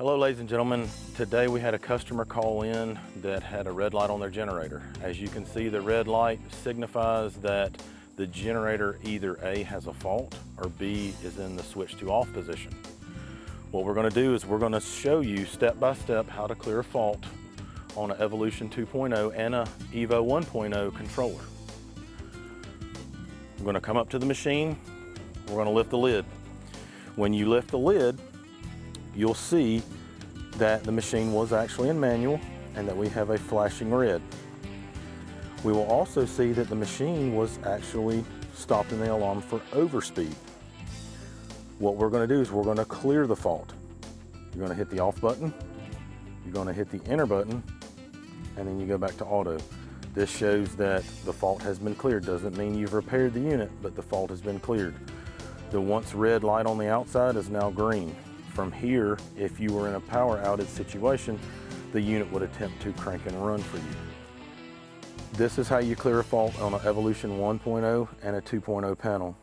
Hello ladies and gentlemen, today we had a customer call in that had a red light on their generator. As you can see, the red light signifies that the generator either A, has a fault, or B, is in the switch to off position. What we're going to do is we're going to show you step by step how to clear a fault on an Evolution 2.0 and a Evo 1.0 controller. We're going to come up to the machine, we're going to lift the lid. When you lift the lid, you'll see that the machine was actually in manual and that we have a flashing red. We will also see that the machine was actually stopping the alarm for overspeed. What we're going to do is we're going to clear the fault. You're going to hit the off button, you're going to hit the enter button, and then you go back to auto. This shows that the fault has been cleared. Doesn't mean you've repaired the unit, but the fault has been cleared. The once red light on the outside is now green. From here, if you were in a power outage situation, the unit would attempt to crank and run for you. This is how you clear a fault on an Evolution 1.0 and a 2.0 panel.